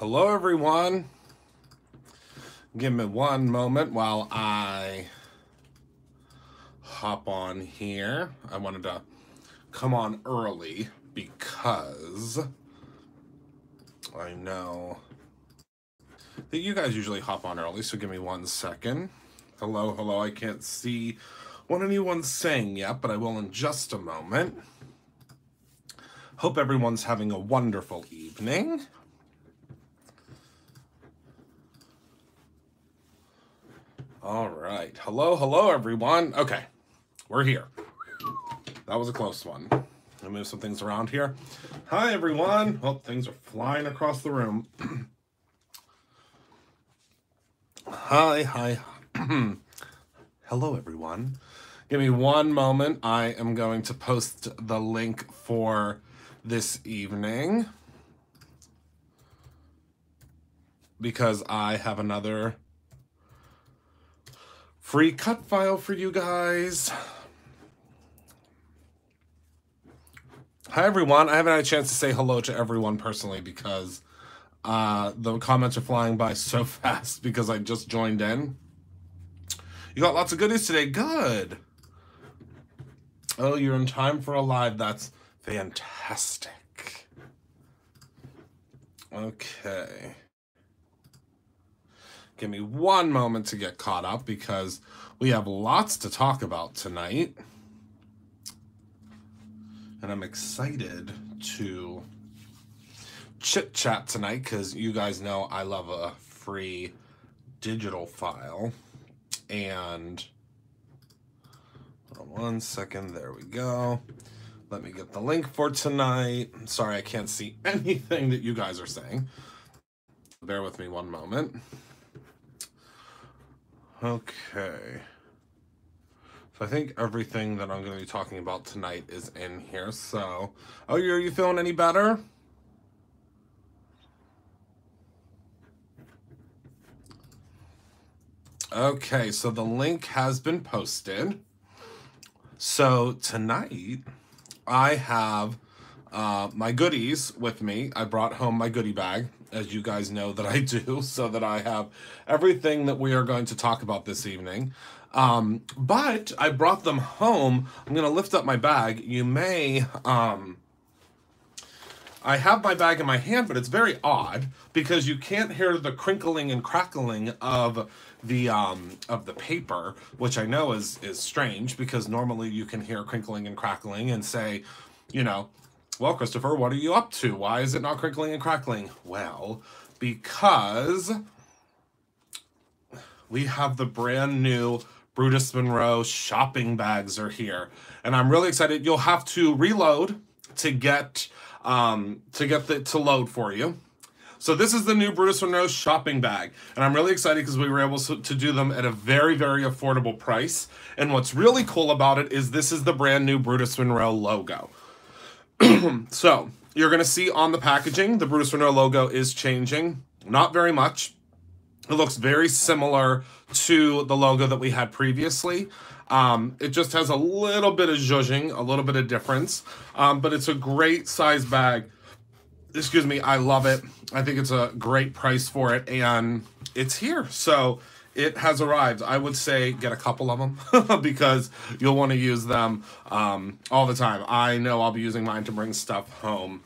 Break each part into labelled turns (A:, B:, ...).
A: Hello, everyone. Give me one moment while I hop on here. I wanted to come on early because I know that you guys usually hop on early, so give me 1 second. Hello, hello. I can't see what anyone's saying yet, but I will in just a moment. Hope everyone's having a wonderful evening. All right. Hello, hello, everyone. Okay, we're here. That was a close one. I'll move some things around here. Hi, everyone. Oh, things are flying across the room. Hi, hi. Hello, everyone. Give me one moment. I am going to post the link for this evening because I have another free cut file for you guys. Hi, everyone. I haven't had a chance to say hello to everyone personally because the comments are flying by so fast because I just joined in. You got lots of goodies today. Good. Oh, you're in time for a live. That's fantastic. Okay. Give me one moment to get caught up because we have lots to talk about tonight. And I'm excited to chit chat tonight because you guys know I love a free digital file. And hold on 1 second. There we go. Let me get the link for tonight. Sorry, I can't see anything that you guys are saying. Bear with me one moment. Okay. So I think everything that I'm going to be talking about tonight is in here. So, oh, are you feeling any better? Okay, so the link has been posted. So tonight I have my goodies with me. I brought home my goodie bag, as you guys know that I do, so that I have everything that we are going to talk about this evening. But I brought them home. I'm going to lift up my bag. You may, I have my bag in my hand, but it's very odd because you can't hear the crinkling and crackling of the paper, which I know is strange because normally you can hear crinkling and crackling and say, you know, well, Christopher, what are you up to? Why is it not crinkling and crackling? Well, because we have the brand new Brutus Monroe shopping bags are here. And I'm really excited. You'll have to reload to get to load for you. So this is the new Brutus Monroe shopping bag. And I'm really excited because we were able to do them at a very, very affordable price. And what's really cool about it is this is the brand new Brutus Monroe logo. So you're going to see on the packaging, the Brutus Monroe logo is changing. Not very much. It looks very similar to the logo that we had previously. It just has a little bit of zhuzhing, a little bit of difference. But it's a great size bag. Excuse me, I love it. I think it's a great price for it, and it's here. So it has arrived. I would say get a couple of them because you'll want to use them all the time. I know I'll be using mine to bring stuff home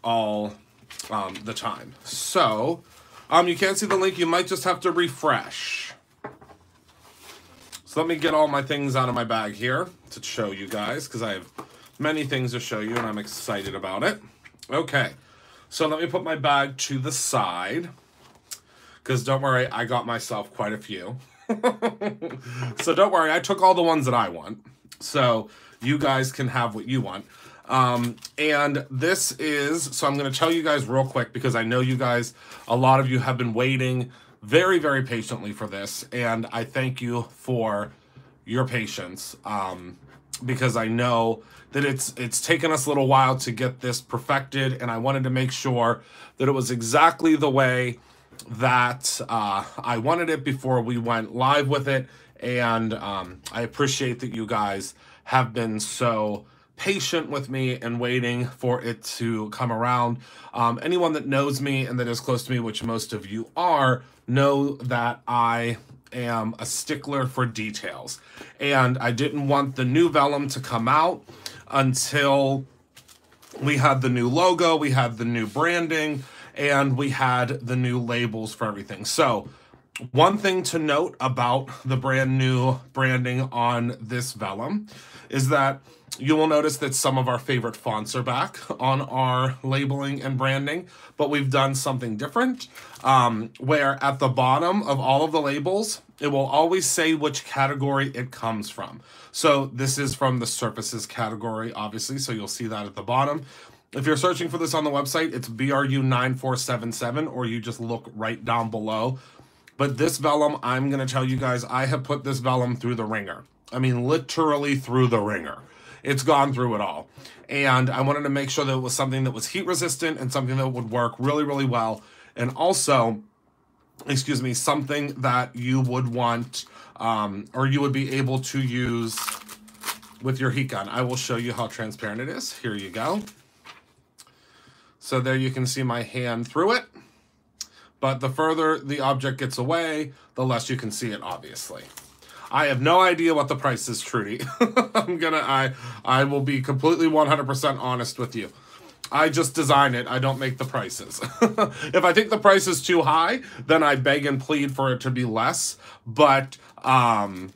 A: all the time. So you can't see the link. You might just have to refresh. So let me get all my things out of my bag here to show you guys because I have many things to show you and I'm excited about it. Okay. So let me put my bag to the side, because don't worry, I got myself quite a few. So don't worry, I took all the ones that I want. So you guys can have what you want. And this is, so I'm going to tell you guys real quick, because I know you guys, a lot of you have been waiting very, very patiently for this. And I thank you for your patience, because I know that it's taken us a little while to get this perfected, and I wanted to make sure that it was exactly the way that I wanted it before we went live with it. And I appreciate that you guys have been so patient with me and waiting for it to come around. Anyone that knows me and that is close to me, which most of you are, know that I am a stickler for details. And I didn't want the new vellum to come out until we had the new logo, we had the new branding, and we had the new labels for everything. So one thing to note about the brand new branding on this vellum is that you will notice that some of our favorite fonts are back on our labeling and branding, but we've done something different, where at the bottom of all of the labels, it will always say which category it comes from. So this is from the surfaces category, obviously, so you'll see that at the bottom. If you're searching for this on the website, it's BRU9477, or you just look right down below. But this vellum, I'm going to tell you guys, I have put this vellum through the ringer. I mean, literally through the ringer. It's gone through it all. And I wanted to make sure that it was something that was heat resistant and something that would work really, really well. And also, excuse me, something that you would want, or you would be able to use with your heat gun. I will show you how transparent it is. Here you go. So there you can see my hand through it. But the further the object gets away, the less you can see it, obviously. I have no idea what the price is, Trudy. I will be completely 100% honest with you. I just design it. I don't make the prices. If I think the price is too high, then I beg and plead for it to be less. But I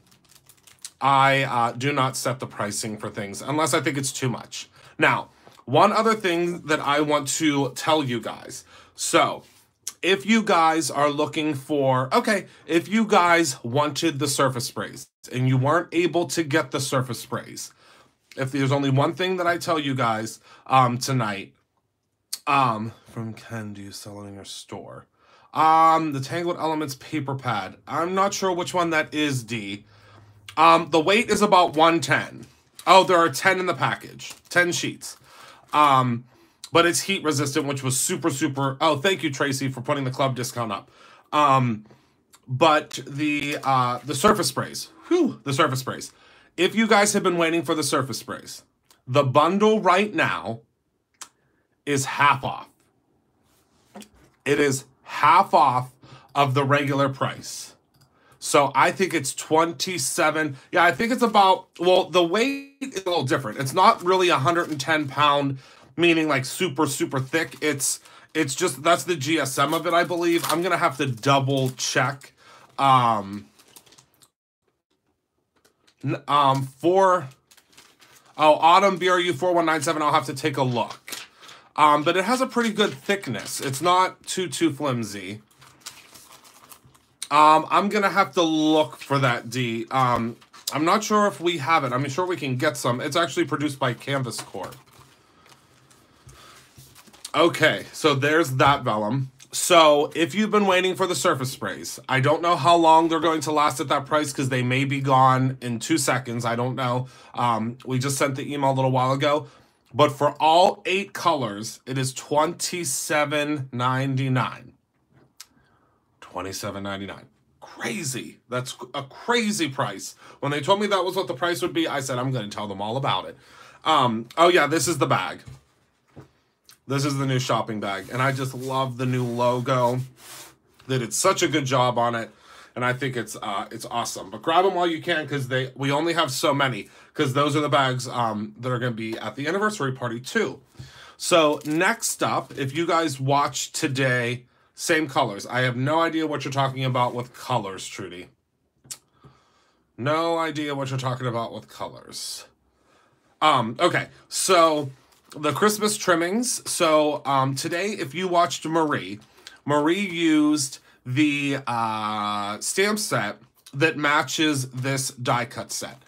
A: do not set the pricing for things unless I think it's too much. Now, one other thing that I want to tell you guys. So, if you guys are looking for, okay, if you guys wanted the surface sprays and you weren't able to get the surface sprays, if there's only one thing that I tell you guys tonight, from Ken, do you sell it in your store? The Tangled Elements paper pad. I'm not sure which one that is, D. The weight is about 110. Oh, there are 10 in the package, 10 sheets. But it's heat resistant, which was super, super. Oh, thank you, Tracy, for putting the club discount up. But the surface sprays, the surface sprays. If you guys have been waiting for the surface sprays, the bundle right now is half off. It is half off of the regular price. So I think it's 27. Yeah, I think it's about, well, the weight is a little different. It's not really 110 pound, meaning like super, super thick. It's just, that's the GSM of it, I believe. I'm going to have to double check. Autumn BRU 4197, I'll have to take a look. But it has a pretty good thickness. It's not too flimsy. I'm going to have to look for that, D. I'm not sure if we have it. I'm sure we can get some. It's actually produced by Canvas Corp. Okay, so there's that vellum. So if you've been waiting for the surface sprays, I don't know how long they're going to last at that price because they may be gone in 2 seconds. I don't know. We just sent the email a little while ago. But for all 8 colors, it is $27.99. $27.99. Crazy. That's a crazy price. When they told me that was what the price would be, I said, I'm going to tell them all about it. Oh yeah, this is the bag. This is the new shopping bag. And I just love the new logo. They did such a good job on it. And I think it's awesome. But grab them while you can because we only have so many. Because those are the bags that are going to be at the anniversary party too. So next up, if you guys watch today, same colors. I have no idea what you're talking about with colors, Trudy. No idea what you're talking about with colors. Okay, so the Christmas trimmings. So today, if you watched Marie used the stamp set that matches this die cut set.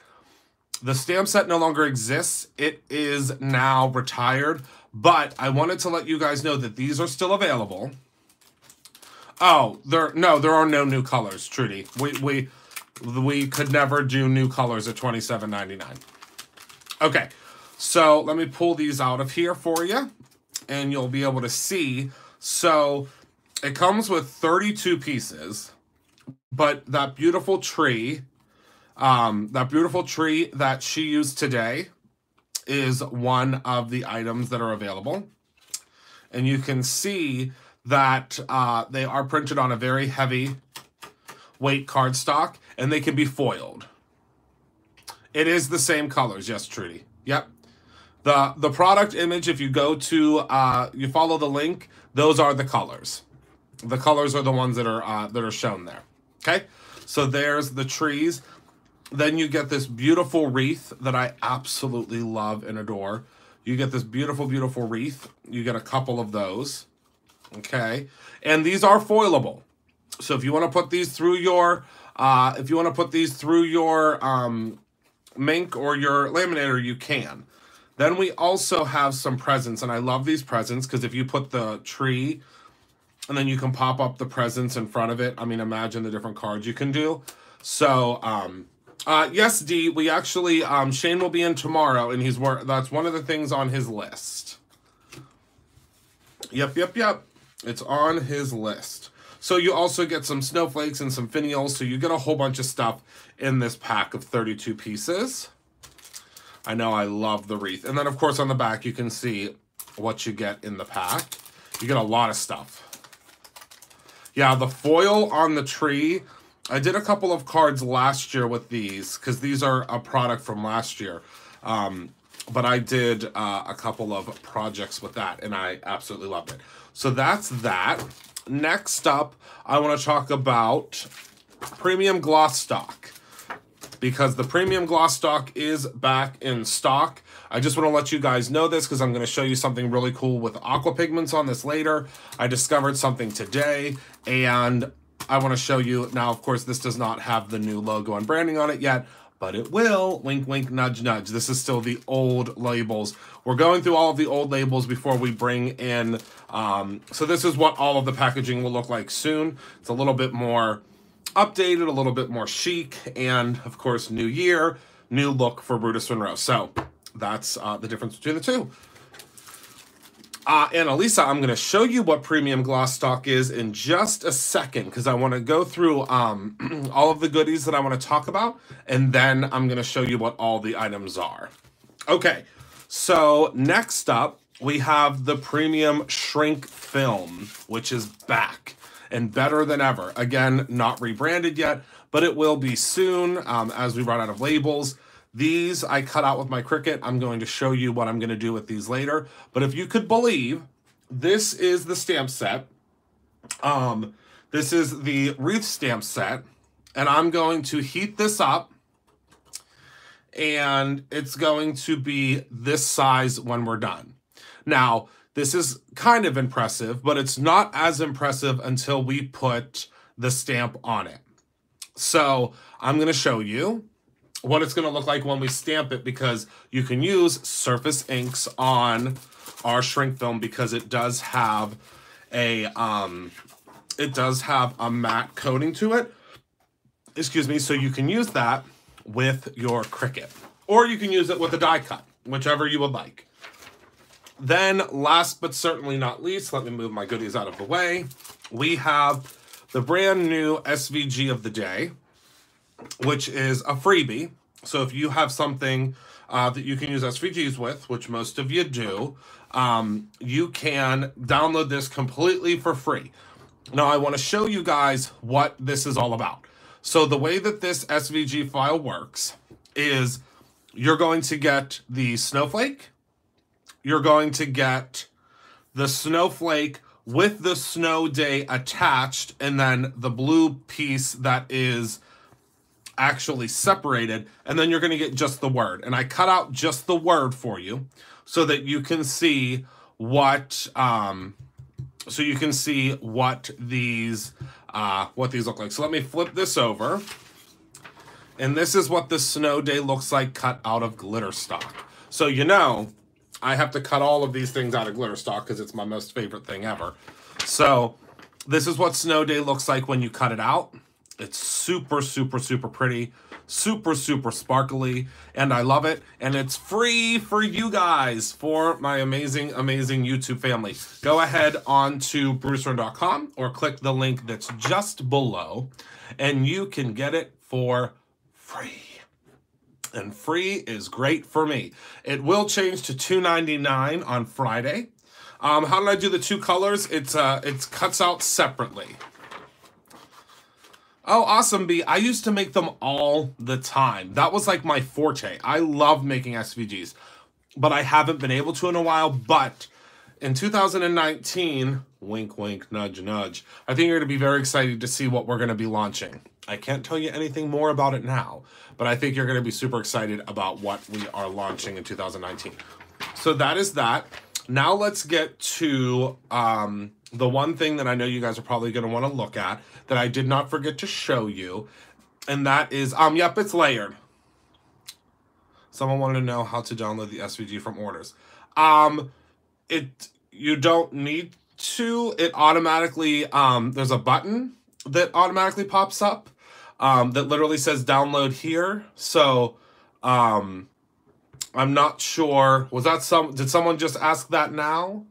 A: The stamp set no longer exists. It is now retired, but I wanted to let you guys know that these are still available. Oh, there are no new colors, Trudy. We could never do new colors at $27.99. Okay, so let me pull these out of here for you, and you'll be able to see. So it comes with 32 pieces, but that beautiful tree that she used today, is one of the items that are available. And you can see that they are printed on a very heavy weight cardstock, and they can be foiled. It is the same colors, yes, Trudy. Yep. The product image, if you go to, you follow the link, those are the colors. The colors are the ones that are shown there. Okay, so there's the trees. Then you get this beautiful wreath that I absolutely love and adore. You get this beautiful, beautiful wreath. You get a couple of those. Okay, and these are foilable. So if you want to put these through your, Mink or your laminator, you can. Then we also have some presents, and I love these presents because if you put the tree and then you can pop up the presents in front of it, I mean, imagine the different cards you can do. So, yes, Dee, we actually, Shane will be in tomorrow, and that's one of the things on his list. Yep. It's on his list. So you also get some snowflakes and some finials, so you get a whole bunch of stuff in this pack of 32 pieces. I know I love the wreath. And then, of course, on the back, you can see what you get in the pack. You get a lot of stuff. Yeah, the foil on the tree, I did a couple of cards last year with these, because these are a product from last year. But I did a couple of projects with that, and I absolutely loved it. So that's that. Next up, I want to talk about premium gloss stock, because the premium gloss stock is back in stock. I just want to let you guys know this because I'm going to show you something really cool with Aqua pigments on this later. I discovered something today, and I want to show you. Now, of course, this does not have the new logo and branding on it yet, but it will. Wink, wink, nudge, nudge. This is still the old labels. We're going through all of the old labels before we bring in, so this is what all of the packaging will look like soon. It's a little bit more updated, a little bit more chic, and of course, new year, new look for Brutus Monroe. So that's the difference between the two. And Elisa, I'm going to show you what premium gloss stock is in just a second, because I want to go through all of the goodies that I want to talk about, and then I'm going to show you what all the items are. Okay, so next up, we have the premium shrink film, which is back and better than ever. Again, not rebranded yet, but it will be soon as we run out of labels. These I cut out with my Cricut. I'm going to show you what I'm going to do with these later. But if you could believe, this is the stamp set. This is the wreath stamp set. And I'm going to heat this up. And it's going to be this size when we're done. Now, this is kind of impressive, but it's not as impressive until we put the stamp on it. So I'm going to show you what it's going to look like when we stamp it, because you can use surface inks on our shrink film because it does have a matte coating to it. Excuse me. So you can use that with your Cricut, or you can use it with a die cut, whichever you would like. Then last but certainly not least, let me move my goodies out of the way. We have the brand new SVG of the day, which is a freebie. So if you have something that you can use SVGs with, which most of you do, you can download this completely for free. Now, I want to show you guys what this is all about. So the way that this SVG file works is you're going to get the snowflake. You're going to get the snowflake with the snow day attached, and then the blue piece that is actually separated, and then you're going to get just the word. And I cut out just the word for you so that you can see what these look like. So let me flip this over. And this is what the snow day looks like cut out of glitter stock. So you know, I have to cut all of these things out of glitter stock because it's my most favorite thing ever. So this is what snow day looks like when you cut it out. It's super, super, super pretty, super, super sparkly, and I love it. And it's free for you guys, for my amazing, amazing YouTube family. Go ahead onto brutusmonroe.com or click the link that's just below, and you can get it for free. And free is great for me. It will change to $2.99 on Friday. How did I do the two colors? It's cuts out separately. Oh, awesome, B. I used to make them all the time. That was like my forte. I love making SVGs, but I haven't been able to in a while. But in 2019, wink, wink, nudge, nudge, I think you're going to be very excited to see what we're going to be launching. I can't tell you anything more about it now, but I think you're going to be super excited about what we are launching in 2019. So that is that. Now let's get to the one thing that I know you guys are probably going to want to look at that I did not forget to show you, and that is, yep, it's layered. Someone wanted to know how to download the SVG from orders. You don't need to. It automatically, there's a button that automatically pops up that literally says download here. So, I'm not sure. Did someone just ask that now?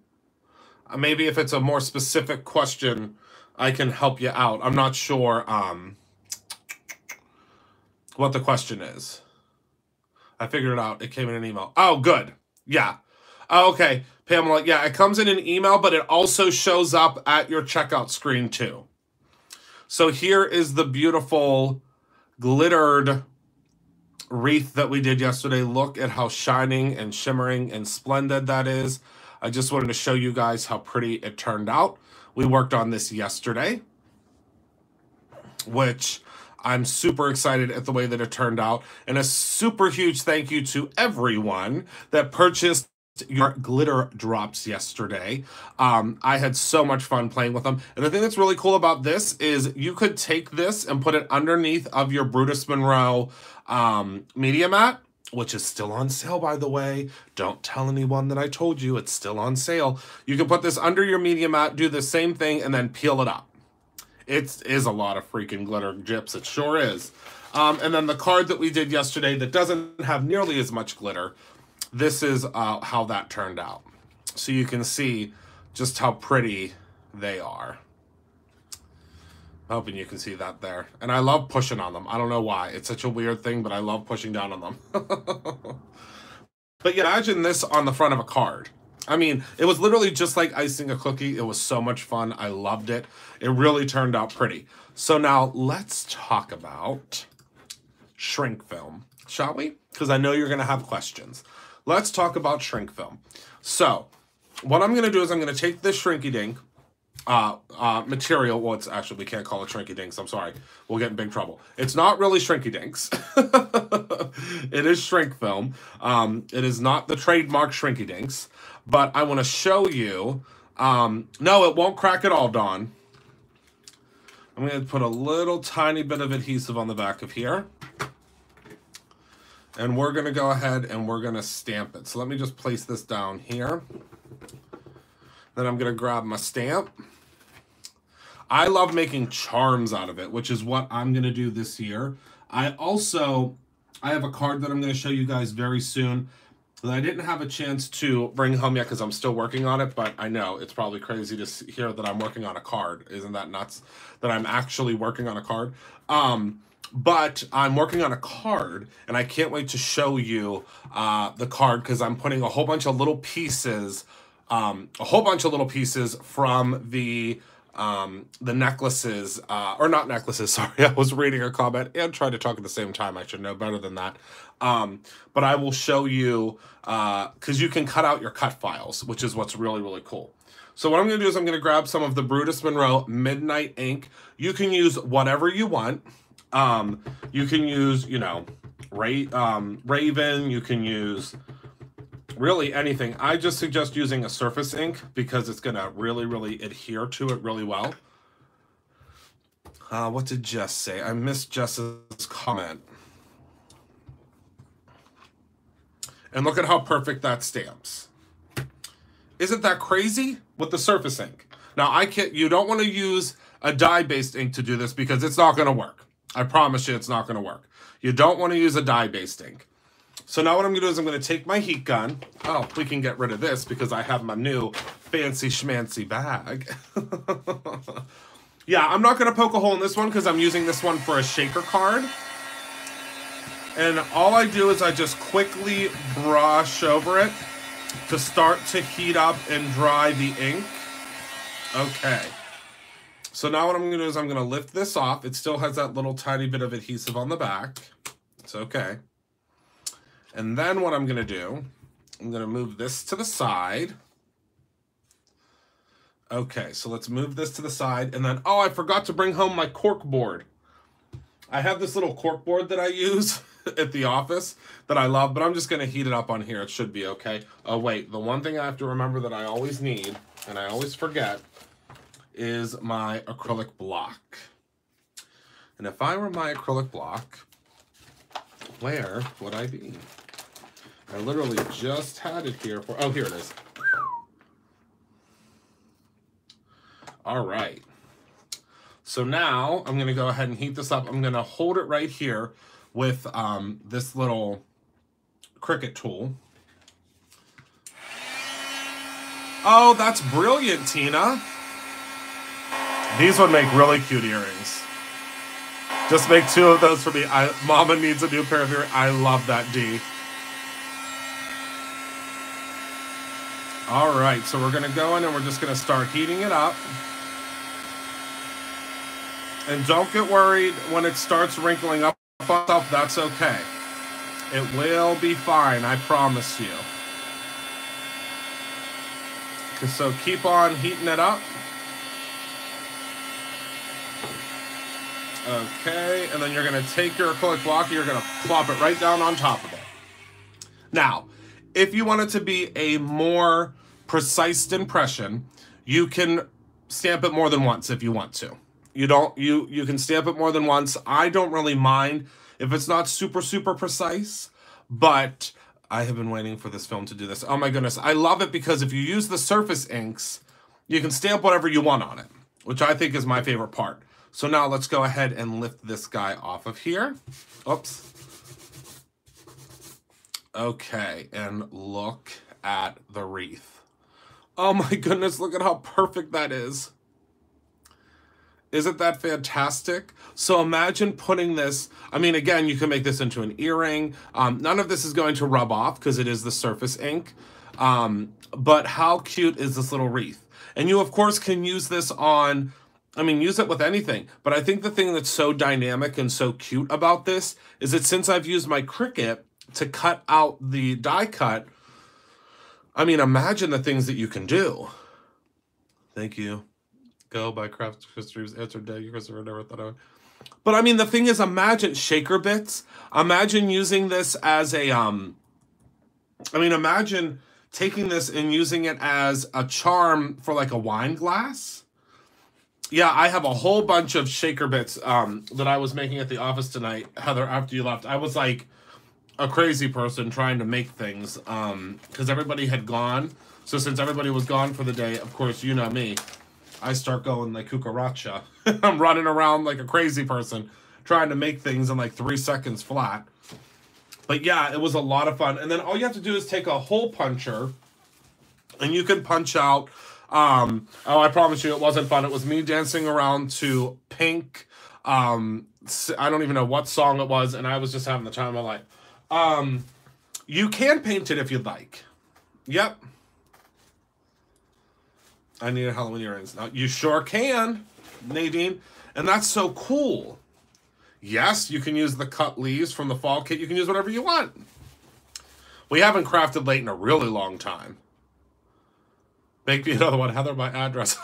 A: Maybe if it's a more specific question, I can help you out. I'm not sure what the question is. I figured it out. It came in an email. Oh, good. Yeah. Oh, okay. Pamela, yeah, it comes in an email, but it also shows up at your checkout screen too. So here is the beautiful glittered wreath that we did yesterday. Look at how shining and shimmering and splendid that is. I just wanted to show you guys how pretty it turned out. We worked on this yesterday, which I'm super excited at the way that it turned out. And a super huge thank you to everyone that purchased your glitter drops yesterday. I had so much fun playing with them. And the thing that's really cool about this is you could take this and put it underneath of your Brutus Monroe media mat, which is still on sale, by the way. Don't tell anyone that I told you. It's still on sale. You can put this under your media mat, do the same thing, and then peel it up. It is a lot of freaking glitter gyps. It sure is. And then the card that we did yesterday that doesn't have nearly as much glitter, this is how that turned out. So you can see just how pretty they are. Hoping you can see that there. And I love pushing on them. I don't know why. It's such a weird thing, but I love pushing down on them. But yeah, imagine this on the front of a card. I mean, it was literally just like icing a cookie. It was so much fun. I loved it. It really turned out pretty. So now let's talk about shrink film, shall we? Because I know you're going to have questions. Let's talk about shrink film. So what I'm going to do is I'm going to take this shrinky dink material. Well, it's actually, we can't call it shrinky dinks. I'm sorry. We'll get in big trouble. It's not really shrinky dinks. It is shrink film. It is not the trademark shrinky dinks, but I want to show you. No, it won't crack at all, Dawn. I'm going to put a little tiny bit of adhesive on the back of here. And we're going to go ahead and we're going to stamp it. So let me just place this down here. Then I'm going to grab my stamp. I love making charms out of it, which is what I'm going to do this year. I have a card that I'm going to show you guys very soon that I didn't have a chance to bring home yet because I'm still working on it, but I know it's probably crazy to hear that I'm working on a card. Isn't that nuts that I'm actually working on a card? But I'm working on a card, and I can't wait to show you the card because I'm putting a whole bunch of little pieces from the necklaces, or not necklaces, sorry, I was reading a comment and trying to talk at the same time. I should know better than that. But I will show you, because you can cut out your cut files, which is what's really, really cool. So what I'm going to do is I'm going to grab some of the Brutus Monroe Midnight ink. You can use whatever you want. You can use, you know, Raven, you can use really anything. I just suggest using a surface ink because it's going to really, really adhere to it really well. What did Jess say? I missed Jess's comment. And look at how perfect that stamps. Isn't that crazy with the surface ink? Now, you don't want to use a dye-based ink to do this because it's not going to work. I promise you it's not going to work. You don't want to use a dye-based ink. So now what I'm going to do is I'm going to take my heat gun. Oh, we can get rid of this because I have my new fancy schmancy bag. Yeah, I'm not going to poke a hole in this one because I'm using this one for a shaker card. And all I do is I just quickly brush over it to start to heat up and dry the ink. Okay. So now what I'm going to do is I'm going to lift this off. It still has that little tiny bit of adhesive on the back. It's okay. And then what I'm going to do, I'm going to move this to the side. Okay, so let's move this to the side. And then, oh, I forgot to bring home my cork board. I have this little cork board that I use at the office that I love, but I'm just going to heat it up on here. It should be okay. Oh, wait, the one thing I have to remember that I always need, and I always forget, is my acrylic block. And if I were my acrylic block, where would I be? I literally just had it here for, oh, here it is. All right. So now I'm going to go ahead and heat this up. I'm going to hold it right here with this little Cricut tool. Oh, that's brilliant, Tina. These would make really cute earrings. Just make 2 of those for me. Mama needs a new pair of earrings. I love that, D. All right, so we're going to go in and we're just going to start heating it up. And don't get worried when it starts wrinkling up on itself. That's okay. It will be fine, I promise you. So keep on heating it up. Okay, and then you're going to take your acrylic block and you're going to plop it right down on top of it. Now, if you want it to be a more precise impression, you can stamp it more than once if you want to. You can stamp it more than once. I don't really mind if it's not super, super precise, but I have been waiting for this film to do this. Oh my goodness. I love it because if you use the surface inks, you can stamp whatever you want on it, which I think is my favorite part. So now let's go ahead and lift this guy off of here. Oops. Okay, and look at the wreath. Oh my goodness, look at how perfect that is. Isn't that fantastic? So imagine putting this, I mean, again, you can make this into an earring. None of this is going to rub off because it is the surface ink. But how cute is this little wreath? And you, of course, can use this on, I mean, use it with anything. But I think the thing that's so dynamic and so cute about this is that since I've used my Cricut to cut out the die cut, I mean, imagine the things that you can do. Thank you. Go by Craft Christopher's answer day. Christopher never thought I would. But I mean, the thing is, imagine shaker bits. Imagine using this as a, I mean, imagine taking this and using it as a charm for like a wine glass. Yeah, I have a whole bunch of shaker bits that I was making at the office tonight, Heather, after you left. I was like a crazy person trying to make things because everybody had gone. So since everybody was gone for the day, of course, you know me, I start going like cucaracha. I'm running around like a crazy person trying to make things in like 3 seconds flat. But yeah, it was a lot of fun. And then all you have to do is take a hole puncher and you can punch out. Oh, I promise you it wasn't fun. It was me dancing around to Pink. I don't even know what song it was. And I was just having the time of my life. You can paint it if you'd like. Yep. I needed Halloween earrings. Now, you sure can, Nadine. And that's so cool. Yes, you can use the cut leaves from the fall kit. You can use whatever you want. We haven't crafted late in a really long time. Make me another one. Heather, my address.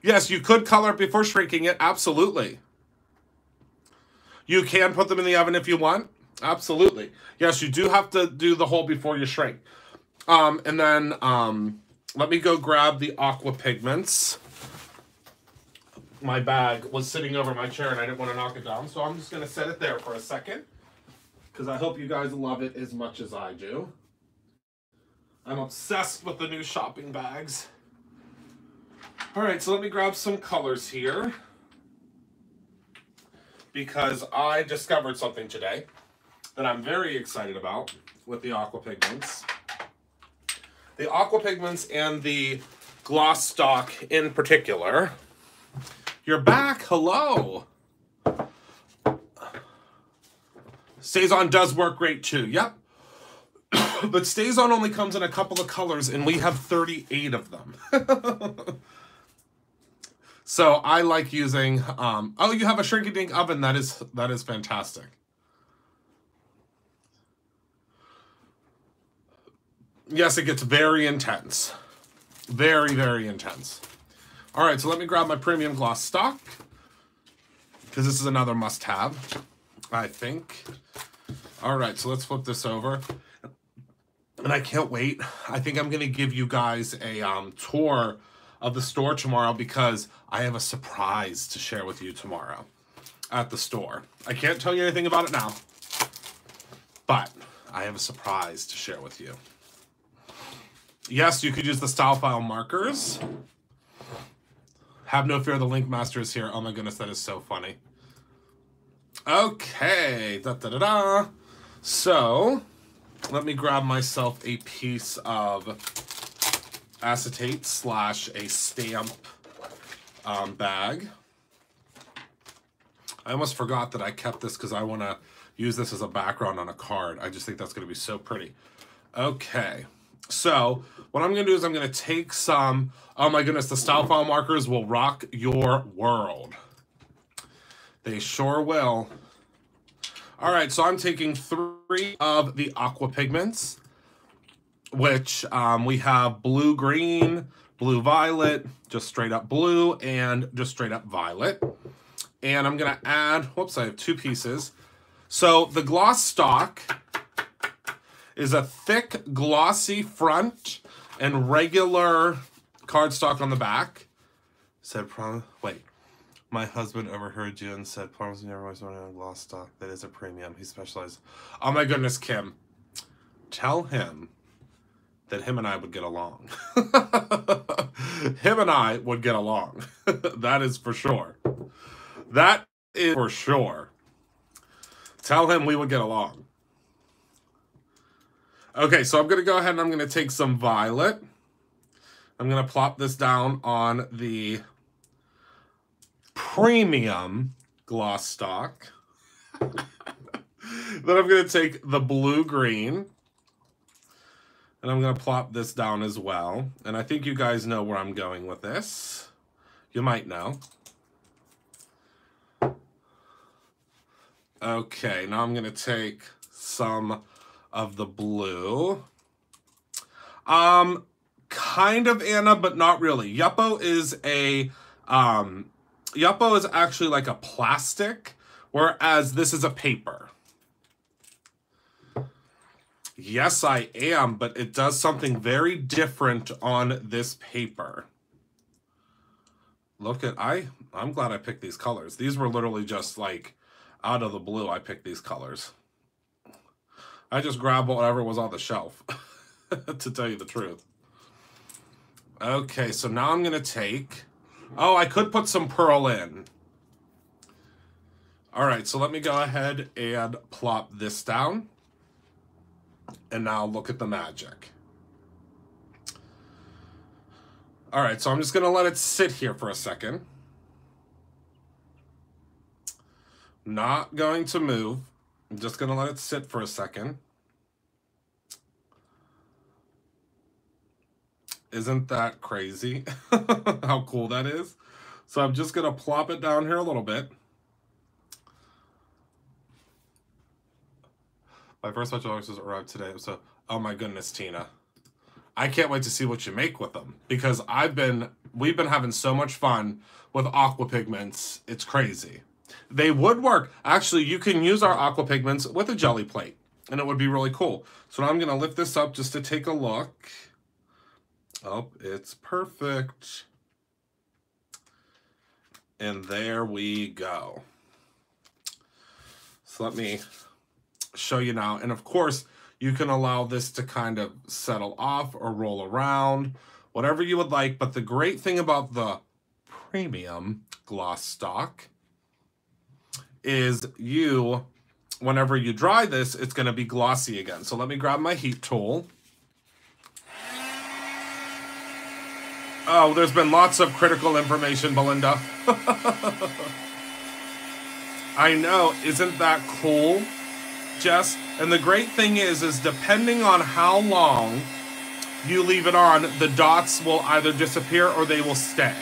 A: Yes, you could color it before shrinking it. Absolutely. You can put them in the oven if you want. Absolutely. Yes, you do have to do the hole before you shrink. And then... let me go grab the Aqua pigments. My bag was sitting over my chair and I didn't want to knock it down, so I'm just going to set it there for a second because I hope you guys love it as much as I do. I'm obsessed with the new shopping bags. All right, so let me grab some colors here because I discovered something today that I'm very excited about with the Aqua pigments. The Aqua pigments and the gloss stock in particular. You're back. Hello. Stays on does work great too. Yep. But Stays On only comes in a couple of colors, and we have 38 of them. So I like using, oh, you have a shrink-a-dink oven. That is fantastic. Yes, it gets very intense. Very, very intense. All right, so let me grab my premium gloss stock, because this is another must-have, I think. All right, so let's flip this over. And I can't wait. I think I'm going to give you guys a tour of the store tomorrow, because I have a surprise to share with you tomorrow at the store. I can't tell you anything about it now, but I have a surprise to share with you. Yes, you could use the style file markers. Have no fear, the Link Master is here. Oh my goodness, that is so funny. Okay, da-da-da-da. So, let me grab myself a piece of acetate / a stamp bag. I almost forgot that I kept this because I want to use this as a background on a card. I just think that's going to be so pretty. Okay, so what I'm going to do is I'm going to take some, oh my goodness, the style file markers will rock your world. They sure will. All right, so I'm taking 3 of the Aqua pigments, which we have blue green, blue violet, just straight up blue, and just straight up violet. And I'm gonna add, whoops, I have 2 pieces. So the gloss stock is a thick, glossy front and regular cardstock on the back. Said, wait. My husband overheard you and said, Parmesan never always running on gloss stock. That is a premium. He specializes. Oh my goodness, Kim. Tell him that him and I would get along. Him and I would get along. That is for sure. That is for sure. Tell him we would get along. Okay, so I'm going to go ahead and I'm going to take some violet. I'm going to plop this down on the premium gloss stock. Then I'm going to take the blue-green, and I'm going to plop this down as well. And I think you guys know where I'm going with this. You might know. Okay, now I'm going to take some of the blue. Kind of Anna, but not really. Yupo is a... Yupo is actually like a plastic, whereas this is a paper. Yes, I am, but it does something very different on this paper. Look at, I'm glad I picked these colors. These were literally just like out of the blue. I picked these colors. I just grabbed whatever was on the shelf, to tell you the truth. Okay, so now I'm going to take... Oh, I could put some pearl in. All right, so let me go ahead and plop this down. And now look at the magic. All right, so I'm just going to let it sit here for a second. Not going to move. I'm just going to let it sit for a second. Isn't that crazy? How cool that is? So I'm just going to plop it down here a little bit. My first batch of oysters arrived today. So, oh my goodness, Tina. I can't wait to see what you make with them, because we've been having so much fun with Aqua pigments. It's crazy. They would work. Actually, you can use our Aqua pigments with a jelly plate, and it would be really cool. So now I'm going to lift this up just to take a look. Oh, it's perfect. And there we go. So let me show you now. And of course, you can allow this to kind of settle off or roll around, whatever you would like. But the great thing about the premium gloss stock is whenever you dry this, it's going to be glossy again. So let me grab my heat tool. Oh, there's been lots of critical information, Belinda. I know, isn't that cool? and the great thing is depending on how long you leave it on, the dots will either disappear or they will stay.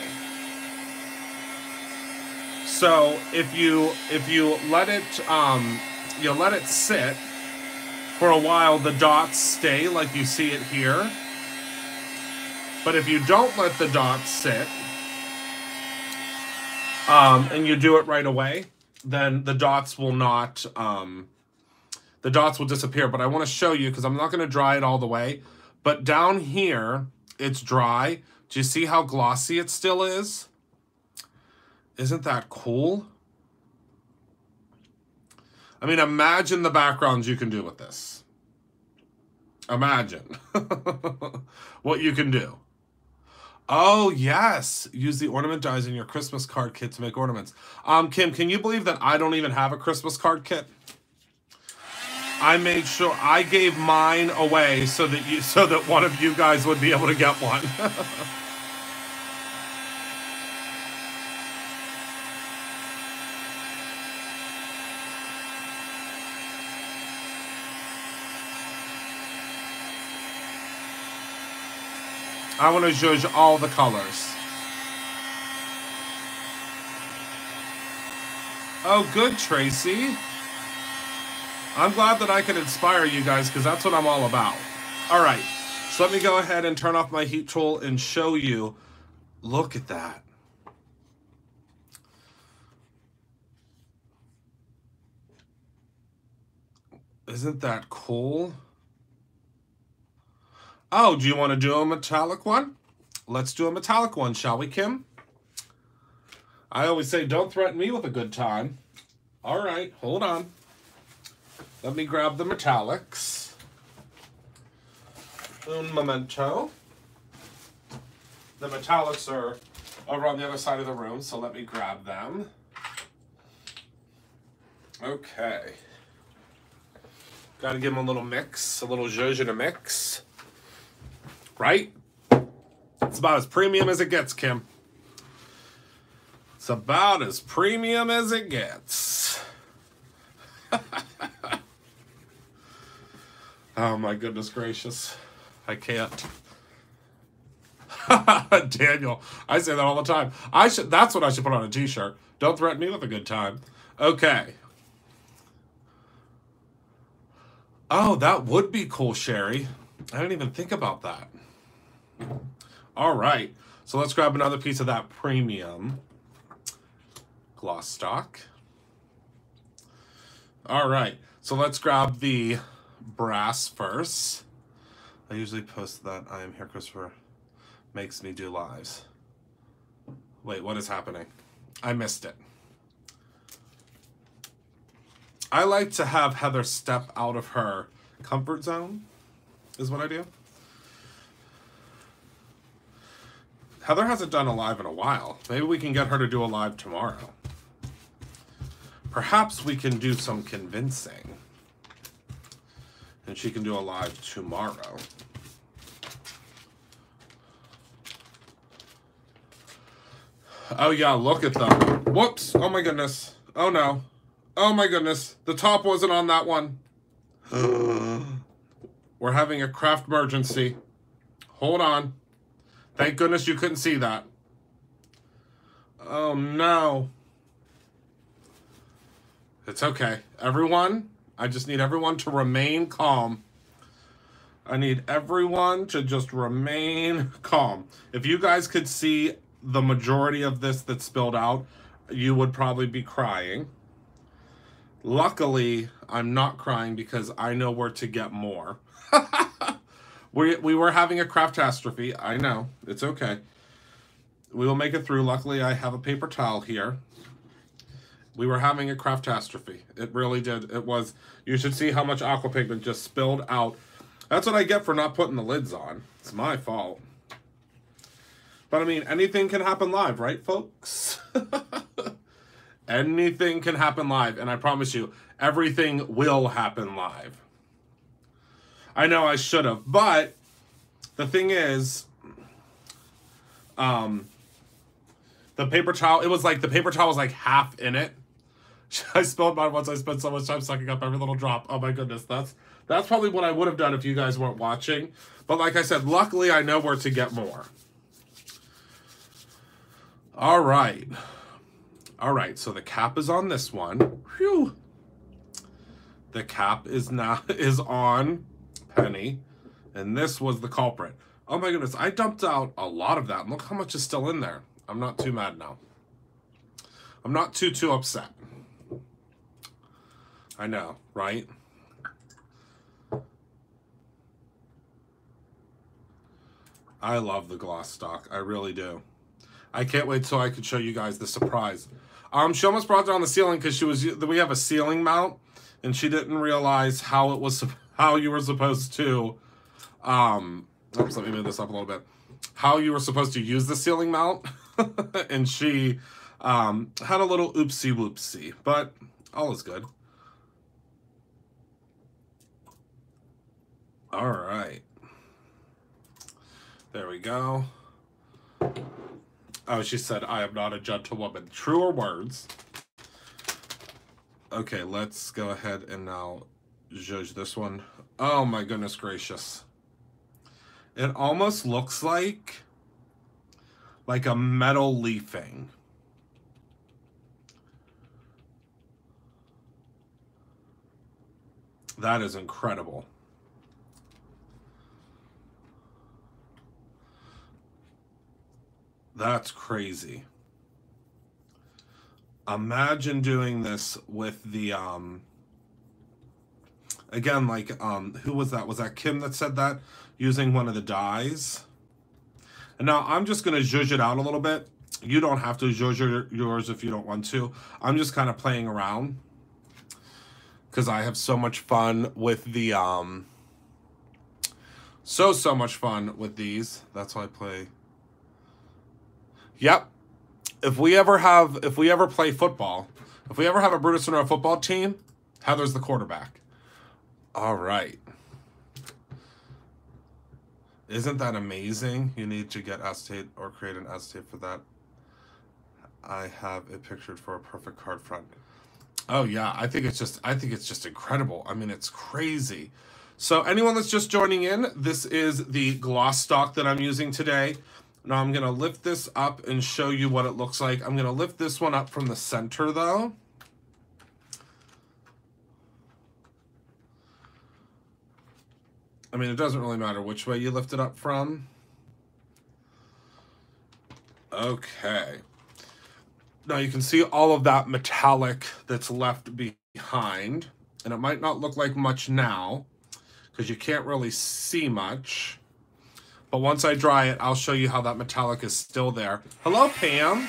A: So if you let it sit for a while, the dots stay like you see it here. But if you don't let the dots sit, and you do it right away, then the dots will not, the dots will disappear. But I want to show you, because I'm not going to dry it all the way, but down here, it's dry. Do you see how glossy it still is? Isn't that cool? I mean, imagine the backgrounds you can do with this. Imagine what you can do. Oh, yes. Use the ornament dies in your Christmas card kit to make ornaments. Kim, can you believe that I don't even have a Christmas card kit? I made sure I gave mine away so that one of you guys would be able to get one. I want to judge all the colors. Oh, good, Tracy. I'm glad that I can inspire you guys, because that's what I'm all about. All right, so let me go ahead and turn off my heat tool and show you. Look at that. Isn't that cool? Oh, do you want to do a metallic one? Let's do a metallic one, shall we, Kim? I always say, don't threaten me with a good time. All right, hold on. Let me grab the metallics. Un momento. The metallics are over on the other side of the room, so let me grab them. Okay. Got to give them a little mix, a little zhuzh and a mix. Right? It's about as premium as it gets, Kim. It's about as premium as it gets. Oh my goodness gracious. I can't. Daniel, I say that all the time. That's what I should put on a t-shirt. Don't threaten me with a good time. Okay. Oh, that would be cool, Sherry. I didn't even think about that. All right, so let's grab another piece of that premium gloss stock. All right, so let's grab the brass first. I usually post that I am here, Christopher makes me do lives. Wait, what is happening? I missed it. I like to have Heather step out of her comfort zone, is what I do. Heather hasn't done a live in a while. Maybe we can get her to do a live tomorrow. Perhaps we can do some convincing. And she can do a live tomorrow. Oh yeah, look at them. Whoops, oh my goodness. Oh no. Oh my goodness, the top wasn't on that one. We're having a craft emergency. Hold on. Thank goodness you couldn't see that. Oh no. It's okay. Everyone, I just need everyone to remain calm. I need everyone to just remain calm. If you guys could see the majority of this that spilled out, you would probably be crying. Luckily, I'm not crying because I know where to get more. We were having a craftastrophe. I know. It's okay. We will make it through. Luckily, I have a paper towel here. We were having a craftastrophe. It really did. It was. You should see how much aqua pigment just spilled out. That's what I get for not putting the lids on. It's my fault. But I mean, anything can happen live, right, folks? Anything can happen live. And I promise you, everything will happen live. I know I should have, but the thing is, the paper towel, it was like, the paper towel was like half in it. I spilled mine once. I spent so much time sucking up every little drop. Oh my goodness, that's probably what I would have done if you guys weren't watching. But like I said, luckily I know where to get more. All right. All right, so the cap is on this one. Whew. The cap is on Penny, and this was the culprit. Oh my goodness, I dumped out a lot of that, and look how much is still in there. I'm not too mad now. I'm not too upset. I know, right? I love the gloss stock. I really do. I can't wait till I can show you guys the surprise. She almost brought it on the ceiling because we have a ceiling mount, and she didn't realize how you were supposed to. Oops, let me move this up a little bit. How you were supposed to use the ceiling mount, and she had a little oopsie whoopsie, but all is good. All right. There we go. Oh, she said, I am not a gentlewoman. Truer words. Okay, let's go ahead and now judge this one. Oh my goodness gracious. It almost looks like a metal leafing. That is incredible. That's crazy. Imagine doing this with the again, like who was that? Was that Kim that said that? Using one of the dyes. And now I'm just gonna zhuzh it out a little bit. You don't have to zhuzh yours if you don't want to. I'm just kind of playing around because I have so much fun with the so much fun with these. That's why I play. Yep. If we ever play football, if we ever have a Brutus Monroe football team, Heather's the quarterback. All right. Isn't that amazing? You need to get acetate or create an acetate for that. I have it pictured for a perfect card front. Oh yeah, I think it's just incredible. I mean, it's crazy. So anyone that's just joining in, this is the gloss stock that I'm using today. Now I'm going to lift this up and show you what it looks like. I'm going to lift this one up from the center though. I mean, it doesn't really matter which way you lift it up from. Okay. Now you can see all of that metallic that's left behind. And it might not look like much now because you can't really see much. But once I dry it, I'll show you how that metallic is still there. Hello, Pam.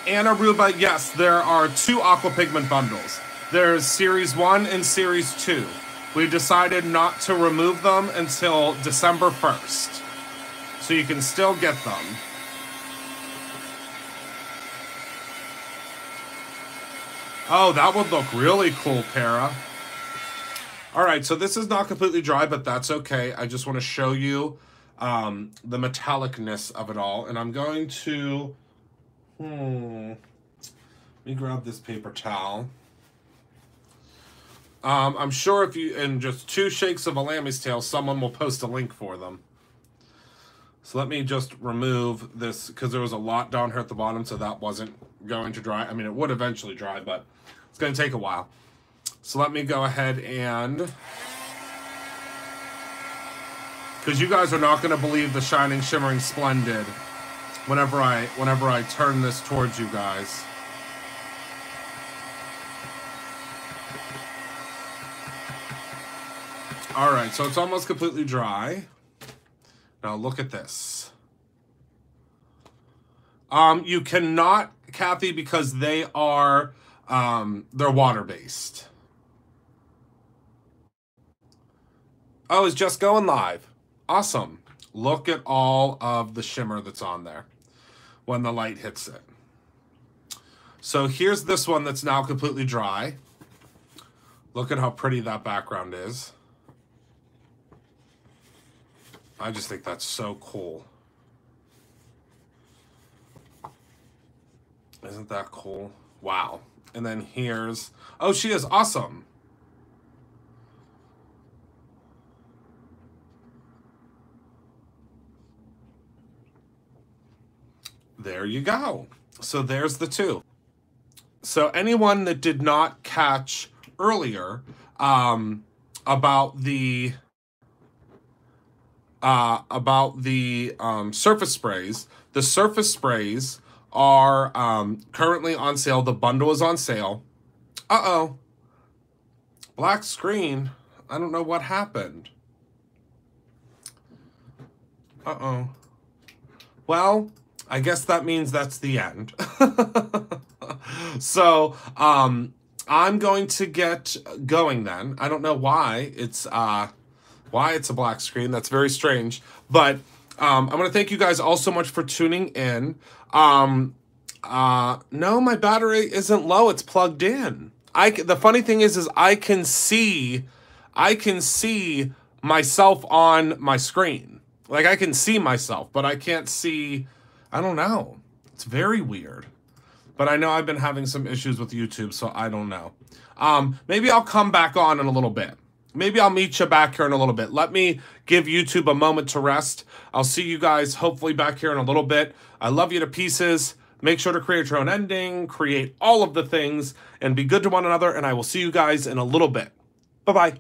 A: Anna Ruba, yes, there are 2 Aqua pigment bundles. There's Series 1 and Series 2. We decided not to remove them until December 1st. So you can still get them. Oh, that would look really cool, Para. Alright, so this is not completely dry, but that's okay. I just want to show you the metallicness of it all. And I'm going to... Let me grab this paper towel. I'm sure if you, in just 2 shakes of a lamb's tail, someone will post a link for them. So let me just remove this, because there was a lot down here at the bottom, so that wasn't going to dry. I mean, it would eventually dry, but it's going to take a while. So let me go ahead and... because you guys are not going to believe the shining, shimmering, splendid whenever I turn this towards you guys. All right, so it's almost completely dry. Now look at this. You cannot, Kathy, because they are they're water-based. Oh, it's just going live. Awesome. Look at all of the shimmer that's on there when the light hits it. So here's this one that's now completely dry. Look at how pretty that background is. I just think that's so cool. Isn't that cool? Wow. And then here's, oh, she is awesome. There you go. So there's the two. So anyone that did not catch earlier about the surface sprays, the surface sprays are currently on sale. The bundle is on sale. Uh-oh. Black screen. I don't know what happened. Uh-oh. Well, I guess that means that's the end. So, I'm going to get going then. I don't know why it's a black screen. That's very strange. But I'm going to thank you guys all so much for tuning in. No, my battery isn't low. It's plugged in. The funny thing is I can see myself on my screen. Like, I can see myself, but I can't see, I don't know. It's very weird. But I know I've been having some issues with YouTube, so I don't know. Maybe I'll come back on in a little bit. Maybe I'll meet you back here in a little bit. Let me give YouTube a moment to rest. I'll see you guys hopefully back here in a little bit. I love you to pieces. Make sure to create your own ending, create all of the things, and be good to one another, and I will see you guys in a little bit. Bye-bye.